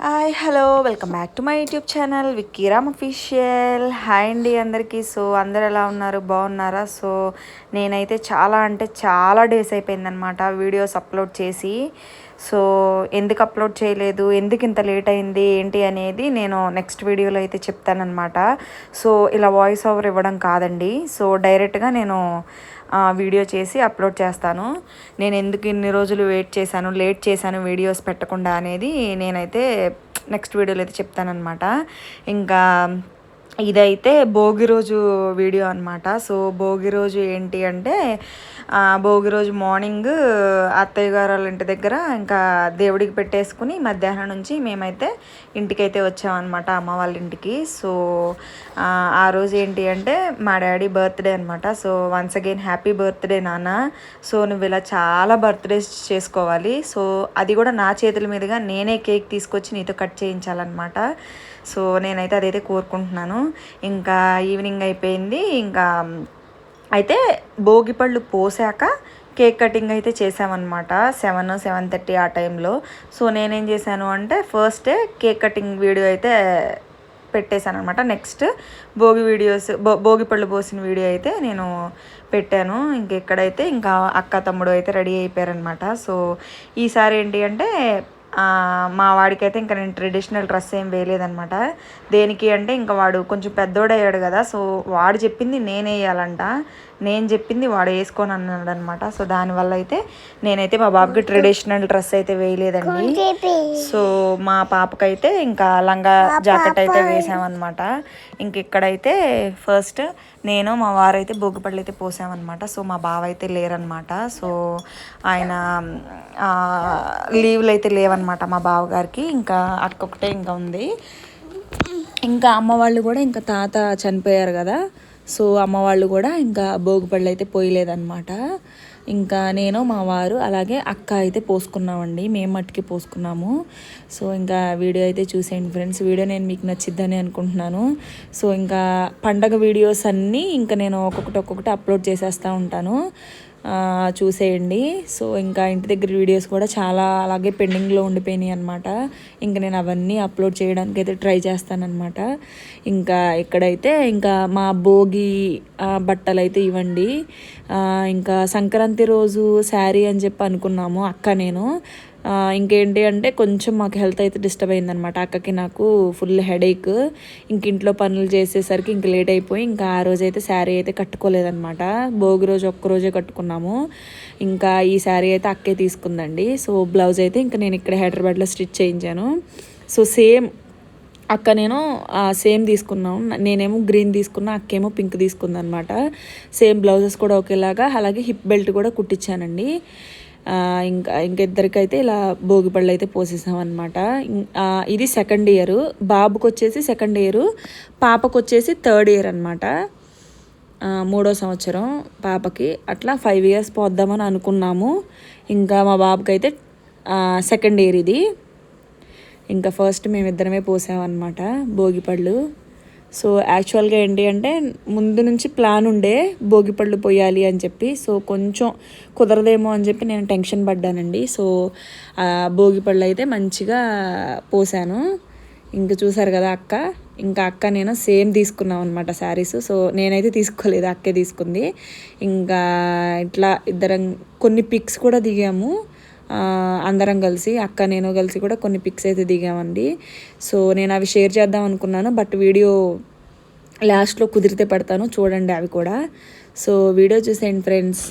Hi hello welcome back to my YouTube channel Vikkiram official. Hi అండి అందరికీ. So అందరు ఎలా ఉన్నారు, బాగున్నారా? సో నేనైతే చాలా అంటే చాలా డేస్ అయిపోయిందనమాట వీడియోస్ అప్లోడ్ చేసి. సో ఎందుకు అప్లోడ్ చేయలేదు, ఎందుకు ఇంత లేట్ అయింది ఏంటి అనేది నేను నెక్స్ట్ వీడియోలో అయితే చెప్తానమాట. సో ఇలా వాయిస్ ఓవర్ ఇవ్వడం కాదండి, సో డైరెక్ట్గా నేను వీడియో చేసి అప్లోడ్ చేస్తాను. నేను ఎందుకు ఇన్ని రోజులు లేట్ చేశాను వీడియోస్ పెట్టకుండా అనేది నేనైతే నెక్స్ట్ వీడియోలో అయితే చెప్తానమాట. ఇంకా ఇదైతే భోగి రోజు వీడియో అనమాట. సో భోగి రోజు ఏంటి అంటే భోగి రోజు మార్నింగ్ అత్తయ్య గారు వాళ్ళ ఇంటి దగ్గర ఇంకా దేవుడికి పెట్టేసుకుని మధ్యాహ్నం నుంచి మేమైతే ఇంటికైతే వచ్చామన్నమాట, అమ్మ వాళ్ళ ఇంటికి. సో ఆ రోజు ఏంటి అంటే మా డాడీ బర్త్డే అనమాట. So once again happy birthday నాన్న. సో నువ్వు ఇలా చాలా బర్త్డేస్ చేసుకోవాలి. సో అది కూడా నా చేతుల మీదుగా నేనే కేక్ తీసుకొచ్చి నీతో కట్ చేయించాలన్నమాట. సో నేనైతే అదైతే కోరుకుంటున్నాను. ఇంకా ఈవినింగ్ అయిపోయింది. ఇంకా అయితే భోగిపళ్ళు పోసాక కేక్ కటింగ్ అయితే చేసామన్నమాట 7:30 ఆ టైంలో. సో నేనేం చేశాను అంటే first day cake cutting video అయితే పెట్టేశాను అనమాట. నెక్స్ట్ భోగిపళ్ళు పోసిన వీడియో అయితే నేను పెట్టాను. ఇంకెక్కడైతే ఇంకా అక్క తమ్ముడు అయితే రెడీ అయిపోయారనమాట. సో ఈసారి ఏంటి అంటే మా వాడికైతే ఇంకా నేను ట్రెడిషనల్ డ్రెస్ ఏం వేయలేదనమాట. దేనికి అంటే ఇంకా వాడు కొంచెం పెద్దోడయ్యాడు కదా, సో వాడు చెప్పింది నేను వేయాలంట, నేను చెప్పింది వాడు వేసుకొని అన్నాడు అనమాట. సో దానివల్ల అయితే నేనైతే మా బాబుకి ట్రెడిషనల్ డ్రెస్ అయితే వేయలేదండి. సో మా పాపకైతే ఇంకా లంగా జాకెట్ అయితే వేసామన్నమాట. ఇంక ఇక్కడైతే ఫస్ట్ నేను మా వారైతే భోగిపళ్ళు అయితే పోసామన్నమాట. సో మా బావ అయితే లేరనమాట. సో ఆయన లీవ్లు అయితే లేవన్నమాట మా బావగారికి. ఇంకా అక్క ఒకటే ఇంకా ఉంది. ఇంకా అమ్మ వాళ్ళు కూడా ఇంకా తాత చనిపోయారు కదా, సో అమ్మ వాళ్ళు కూడా ఇంకా భోగిపళ్ళు అయితే పోయలేదన్నమాట. ఇంకా నేను మా వారు అలాగే అక్క అయితే పోసుకున్నామండి, మేము మట్టికి పోసుకున్నాము. సో ఇంకా వీడియో అయితే చూసేయండి ఫ్రెండ్స్. వీడియో నేను మీకు నచ్చిద్దని అనుకుంటున్నాను. సో ఇంకా పండగ వీడియోస్ అన్నీ ఇంకా నేను ఒక్కొక్కటి అప్లోడ్ చేసేస్తూ ఉంటాను, చూసేయండి. సో ఇంకా ఇంటి దగ్గర వీడియోస్ కూడా చాలా అలాగే పెండింగ్లో ఉండిపోయినాయి అనమాట. ఇంకా నేను అవన్నీ అప్లోడ్ చేయడానికి అయితే ట్రై చేస్తానన్నమాట. ఇంకా ఇక్కడైతే ఇంకా మా భోగి బట్టలు అయితే ఇవ్వండి. ఇంకా సంక్రాంతి రోజు శారీ అని చెప్పి అనుకున్నాము అక్క నేను. ఇంకేంటి అంటే కొంచెం మాకు హెల్త్ అయితే డిస్టర్బ్ అయిందనమాట, అక్కకి నాకు ఫుల్ హెడేక్. ఇంక ఇంట్లో పనులు చేసేసరికి ఇంక లేట్ అయిపోయి ఇంకా ఆ రోజు అయితే శారీ అయితే కట్టుకోలేదనమాట. భోగి రోజు ఒక్కరోజే కట్టుకున్నాము. ఇంకా ఈ శారీ అయితే అక్కే తీసుకుందండి. సో బ్లౌజ్ అయితే ఇంకా నేను ఇక్కడ హైదరాబాద్లో స్టిచ్ చేయించాను. సో సేమ్ అక్క నేను సేమ్ తీసుకున్నాం, నేనేమో గ్రీన్ తీసుకున్నా, అక్కేమో పింక్ తీసుకుంది అనమాట. సేమ్ బ్లౌజెస్ కూడా ఒకేలాగా, అలాగే హిప్ బెల్ట్ కూడా కుట్టించానండి. ఇంకిద్దరికైతే ఇలా భోగిపళ్ళు అయితే పోసేసామన్నమాట. ఇది సెకండ్ ఇయర్, బాబుకి వచ్చేసి సెకండ్ ఇయర్, పాపకు వచ్చేసి థర్డ్ ఇయర్ అనమాట. 3వ సంవత్సరం పాపకి. అట్లా 5 years పోద్దామని అనుకున్నాము. ఇంకా మా బాబుకి అయితే సెకండ్ ఇయర్ ఇది. ఇంకా ఫస్ట్ మేమిద్దరమే పోసామన్నమాట భోగిపళ్ళు. సో యాక్చువల్గా ఏంటి అంటే ముందు నుంచి ప్లాన్ ఉండే భోగిపళ్ళు పోయాలి అని చెప్పి. సో కొంచెం కుదరదేమో అని చెప్పి నేను టెన్షన్ పడ్డానండి. సో భోగిపళ్ళు అయితే మంచిగా పోసాను. ఇంకా చూసారు కదా అక్క, ఇంకా అక్క నేను సేమ్ తీసుకున్నాం అనమాట శారీస్. సో నేనైతే తీసుకోలేదు, అక్కే తీసుకుంది. ఇంకా ఇట్లా ఇద్దరం కొన్ని పిక్స్ కూడా దిగాము అందరం కలిసి, అక్క నేను కలిసి కూడా కొన్ని పిక్స్ అయితే దిగామండి. సో నేను అవి షేర్ చేద్దాం అనుకున్నాను, బట్ వీడియో లాస్ట్లో కుదిరితే పెడతాను, చూడండి అవి కూడా. సో వీడియో చూసేయండి ఫ్రెండ్స్.